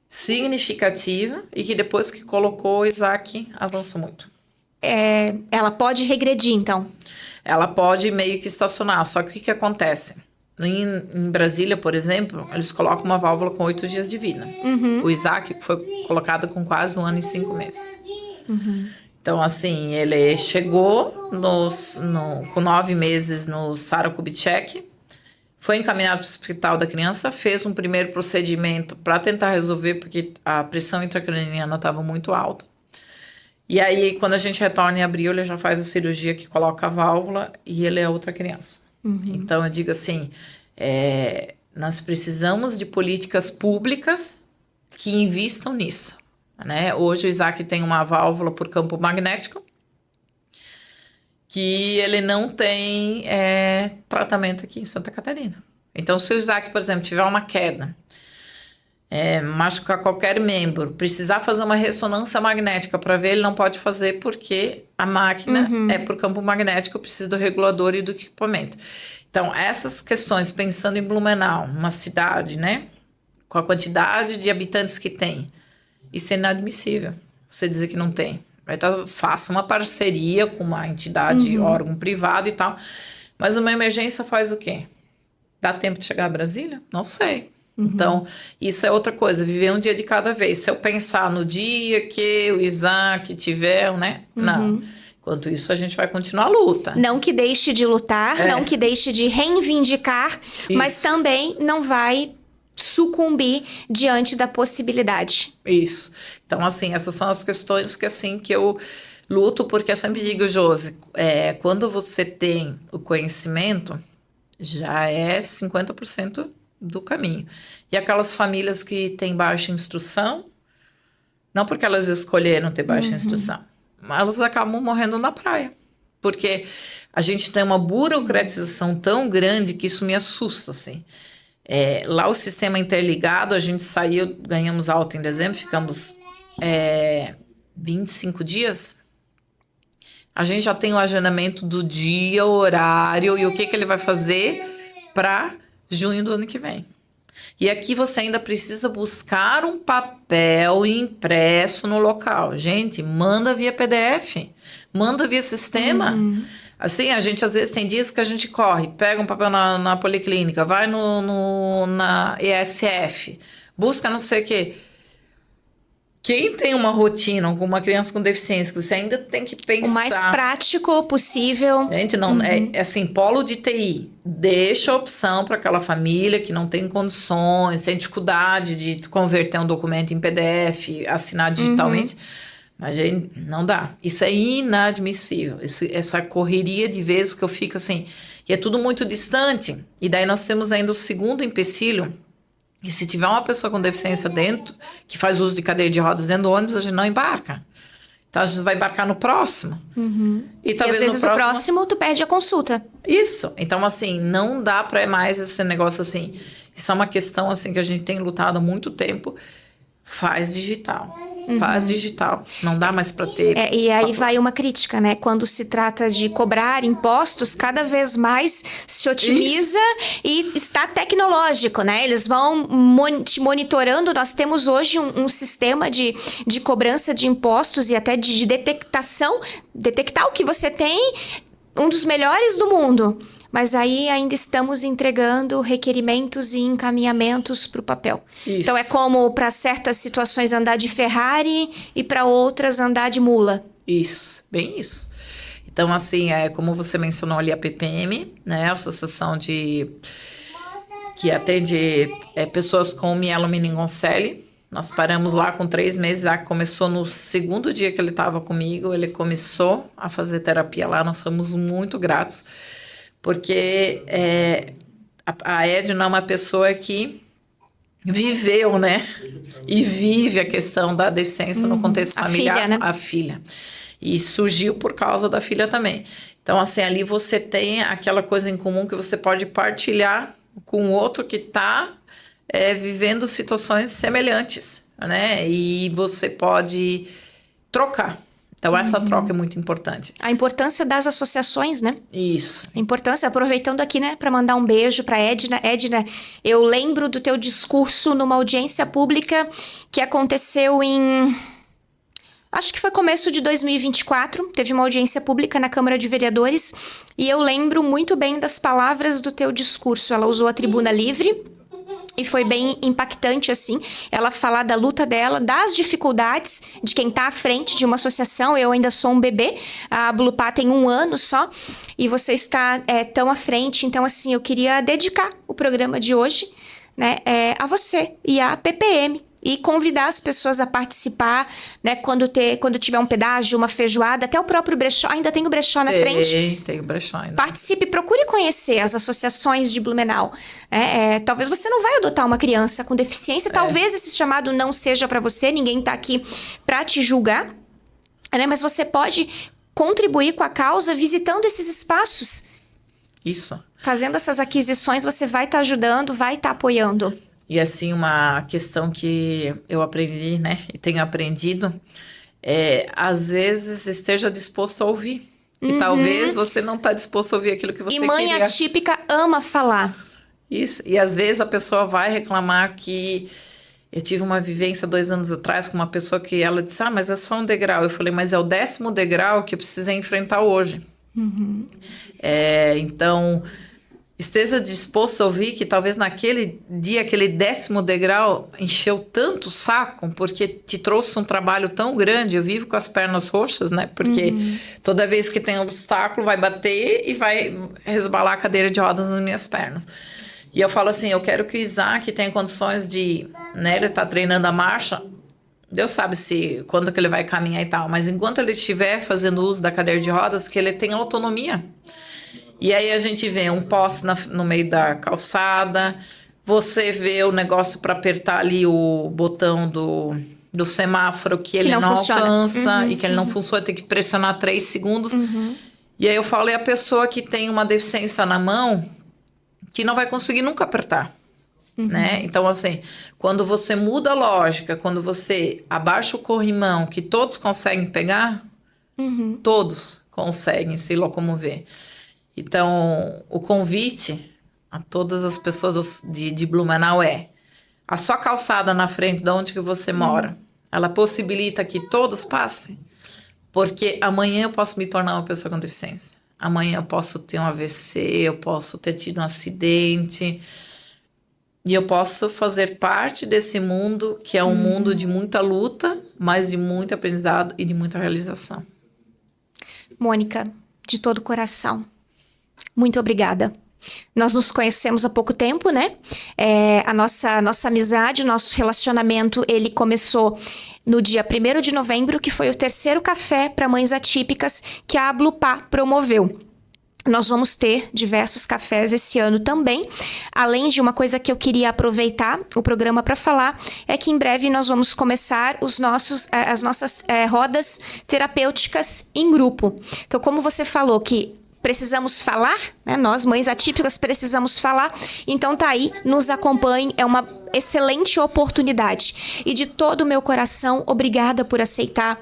significativa e que depois que colocou o Isaac avançou muito. Ela pode regredir, então? Ela pode meio que estacionar, só que o que acontece? Em Brasília, por exemplo, eles colocam uma válvula com 8 dias de vida. O Isaac foi colocado com quase 1 ano e 5 meses. Então, assim, ele chegou com 9 meses no Sara Kubitschek, foi encaminhado para o hospital da criança, fez um primeiro procedimento para tentar resolver, porque a pressão intracraniana estava muito alta. E aí, quando a gente retorna em abril, ele já faz a cirurgia que coloca a válvula e ele é outra criança. Então, eu digo assim, nós precisamos de políticas públicas que invistam nisso. Né? Hoje o Isaac tem uma válvula por campo magnético que ele não tem tratamento aqui em Santa Catarina. Então, se o Isaac, por exemplo, tiver uma queda, machucar qualquer membro, precisar fazer uma ressonância magnética para ver, ele não pode fazer porque a máquina é por campo magnético, precisa do regulador e do equipamento. Então, essas questões, pensando em Blumenau, uma cidade, né, com a quantidade de habitantes que tem, isso é inadmissível, você dizer que não tem. Faça uma parceria com uma entidade, órgão privado e tal. Mas uma emergência faz o quê? Dá tempo de chegar a Brasília? Não sei. Então, isso é outra coisa, viver um dia de cada vez. Se eu pensar no dia que o Isaac tiver, né? Não. Enquanto isso, a gente vai continuar a luta. Não que deixe de lutar, não que deixe de reivindicar, mas também não vai sucumbir diante da possibilidade. Isso. Então, assim, essas são as questões que, assim, que eu luto, porque eu sempre digo, Josi, quando você tem o conhecimento, já é 50% do caminho. E aquelas famílias que têm baixa instrução, não porque elas escolheram ter baixa instrução, mas elas acabam morrendo na praia. Porque a gente tem uma burocratização tão grande que isso me assusta, assim. Lá o sistema interligado, a gente saiu, ganhamos alta em dezembro, ficamos 25 dias. A gente já tem o agendamento do dia, horário e o que ele vai fazer para junho do ano que vem. E aqui você ainda precisa buscar um papel impresso no local. Gente, manda via PDF, manda via sistema. Assim, a gente às vezes tem dias que a gente corre, pega um papel na policlínica, vai na ESF, busca não sei o quê. Quem tem uma rotina com uma criança com deficiência, que você ainda tem que pensar... O mais prático possível. Gente, não, é assim, polo de TI, deixa a opção para aquela família que não tem condições, tem dificuldade de converter um documento em PDF, assinar digitalmente. Mas, gente, não dá. Isso é inadmissível. Essa correria de vezes que eu fico assim... E é tudo muito distante. E daí nós temos ainda o segundo empecilho. E se tiver uma pessoa com deficiência dentro, que faz uso de cadeira de rodas dentro do ônibus, a gente não embarca. Então, a gente vai embarcar no próximo. E talvez às vezes no o próximo tu perde a consulta. Isso. Então, assim, não dá para mais esse negócio assim. Isso é uma questão, assim, que a gente tem lutado há muito tempo. Faz digital. Faz digital. Não dá mais para ter... E aí vai uma crítica, né? Quando se trata de cobrar impostos, cada vez mais se otimiza e está tecnológico, né? Eles vão te monitorando. Nós temos hoje um sistema de cobrança de impostos e até de detectação, detectar o que você tem, um dos melhores do mundo. Mas aí ainda estamos entregando requerimentos e encaminhamentos para o papel. Isso. Então é como para certas situações andar de Ferrari e para outras andar de mula. Isso, bem isso. Então, assim, como você mencionou ali a PPM, né? A Associação que atende pessoas com mielomeningocele. Nós paramos lá com 3 meses, começou no segundo dia que ele estava comigo, ele começou a fazer terapia lá, nós fomos muito gratos. Porque a Edna é uma pessoa que viveu, né? E vive a questão da deficiência no contexto familiar. Filha, né? A filha. E surgiu por causa da filha também. Então, assim, ali você tem aquela coisa em comum que você pode partilhar com o outro que está vivendo situações semelhantes, né? E você pode trocar. Então, essa troca é muito importante. A importância das associações, né? Isso. A importância, aproveitando aqui, né, para mandar um beijo para Edna. Edna, eu lembro do teu discurso numa audiência pública que aconteceu em... Acho que foi começo de 2024, teve uma audiência pública na Câmara de Vereadores e eu lembro muito bem das palavras do teu discurso. Ela usou a tribuna livre e foi bem impactante, assim, ela falar da luta dela, das dificuldades de quem tá à frente de uma associação. Eu ainda sou um bebê, a Ablupá tem 1 ano só, e você está tão à frente. Então, assim, eu queria dedicar o programa de hoje, né, a você e à PPM. E convidar as pessoas a participar, né? Quando tiver um pedágio, uma feijoada, até o próprio brechó. Ainda tem o brechó na frente. Tem o brechó ainda. Participe, procure conhecer as associações de Blumenau. Talvez você não vai adotar uma criança com deficiência. Talvez esse chamado não seja para você. Ninguém tá aqui para te julgar. Né? Mas você pode contribuir com a causa visitando esses espaços. Isso. Fazendo essas aquisições, você vai estar ajudando, vai estar apoiando. E assim, uma questão que eu aprendi, né, e tenho aprendido, às vezes esteja disposto a ouvir. E talvez você não está disposto a ouvir aquilo que você queria. E mãe atípica ama falar. Isso, e às vezes a pessoa vai reclamar que... Eu tive uma vivência 2 anos atrás com uma pessoa que ela disse, mas é só um degrau. Eu falei, mas é o 10º degrau que eu precisei enfrentar hoje. Então... Esteja disposto a ouvir que talvez naquele dia, aquele 10º degrau encheu tanto o saco, porque te trouxe um trabalho tão grande. Eu vivo com as pernas roxas, né? Porque toda vez que tem um obstáculo, vai bater e vai resbalar a cadeira de rodas nas minhas pernas. E eu falo assim, eu quero que o Isaac tenha condições de... Né, ele tá treinando a marcha, Deus sabe quando que ele vai caminhar e tal, mas enquanto ele estiver fazendo uso da cadeira de rodas, que ele tenha autonomia. E aí a gente vê um poste no meio da calçada, você vê o negócio para apertar ali o botão do semáforo que ele não alcança e que ele não funciona, tem que pressionar 3 segundos. E aí eu falo, é a pessoa que tem uma deficiência na mão que não vai conseguir nunca apertar. Né? Então, assim, quando você muda a lógica, quando você abaixa o corrimão que todos conseguem pegar, todos conseguem se locomover. Então, o convite a todas as pessoas de Blumenau é: a sua calçada na frente de onde que você mora, ela possibilita que todos passem? Porque amanhã eu posso me tornar uma pessoa com deficiência. Amanhã eu posso ter um AVC, eu posso ter tido um acidente. E eu posso fazer parte desse mundo, que é um mundo de muita luta, mas de muito aprendizado e de muita realização. Mônica, de todo o coração, muito obrigada. Nós nos conhecemos há pouco tempo, né? A nossa amizade, o nosso relacionamento, ele começou no dia 1º de novembro, que foi o 3º café para mães atípicas que a Ablupá promoveu. Nós vamos ter diversos cafés esse ano também. Além de uma coisa que eu queria aproveitar o programa para falar, é que em breve nós vamos começar as nossas rodas terapêuticas em grupo. Então, como você falou que precisamos falar, né? Nós, mães atípicas, precisamos falar. Então tá aí, nos acompanhe, é uma excelente oportunidade. E de todo o meu coração, obrigada por aceitar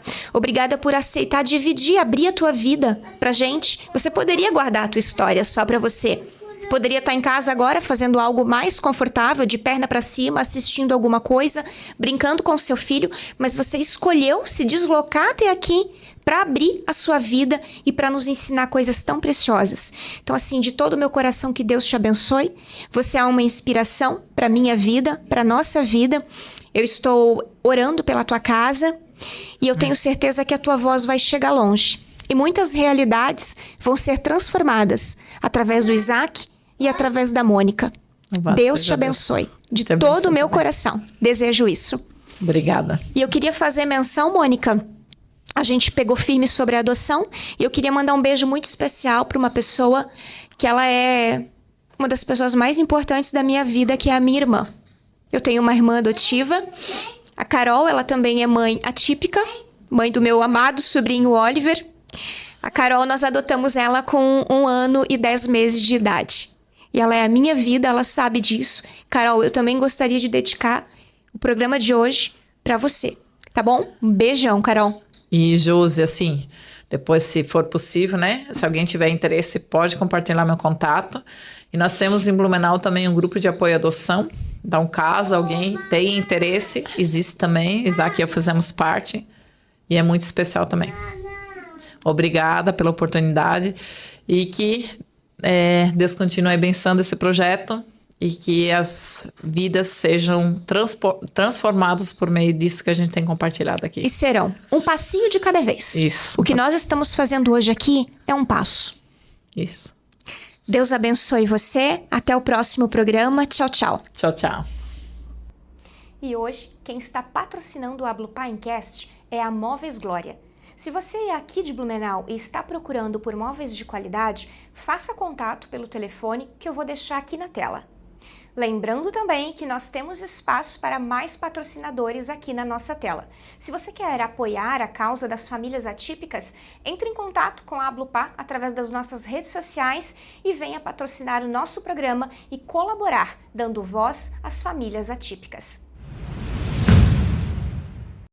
dividir, abrir a tua vida pra gente. Você poderia guardar a tua história só pra você. Poderia estar em casa agora fazendo algo mais confortável, de perna pra cima, assistindo alguma coisa, brincando com o seu filho, mas você escolheu se deslocar até aqui para abrir a sua vida e para nos ensinar coisas tão preciosas. Então, assim, de todo o meu coração, que Deus te abençoe. Você é uma inspiração para minha vida, para nossa vida. Eu estou orando pela tua casa e eu tenho certeza que a tua voz vai chegar longe. E muitas realidades vão ser transformadas através do Isaac e através da Mônica. Deus te abençoe. De todo o meu coração. Desejo isso. Obrigada. E eu queria fazer menção, Mônica. A gente pegou firme sobre a adoção e eu queria mandar um beijo muito especial para uma pessoa que ela é uma das pessoas mais importantes da minha vida, que é a minha irmã. Eu tenho uma irmã adotiva, a Carol, ela também é mãe atípica, mãe do meu amado sobrinho Oliver. A Carol, nós adotamos ela com 1 ano e 10 meses de idade. E ela é a minha vida, ela sabe disso. Carol, eu também gostaria de dedicar o programa de hoje para você, tá bom? Um beijão, Carol. E, Josi, assim, depois, se for possível, né? Se alguém tiver interesse, pode compartilhar meu contato. E nós temos em Blumenau também um grupo de apoio à adoção. Então, caso alguém tenha interesse, existe também. Isaac e eu fazemos parte. E é muito especial também. Obrigada pela oportunidade. E que Deus continue abençoando esse projeto. E que as vidas sejam transformadas por meio disso que a gente tem compartilhado aqui. E serão. Um passinho de cada vez. Isso. O que nós estamos fazendo hoje aqui é um passo. Isso. Deus abençoe você. Até o próximo programa. Tchau, tchau. Tchau, tchau. E hoje, quem está patrocinando o Ablupaincast é a Móveis Glória. Se você é aqui de Blumenau e está procurando por móveis de qualidade, faça contato pelo telefone que eu vou deixar aqui na tela. Lembrando também que nós temos espaço para mais patrocinadores aqui na nossa tela. Se você quer apoiar a causa das famílias atípicas, entre em contato com a Ablupá através das nossas redes sociais e venha patrocinar o nosso programa e colaborar, dando voz às famílias atípicas.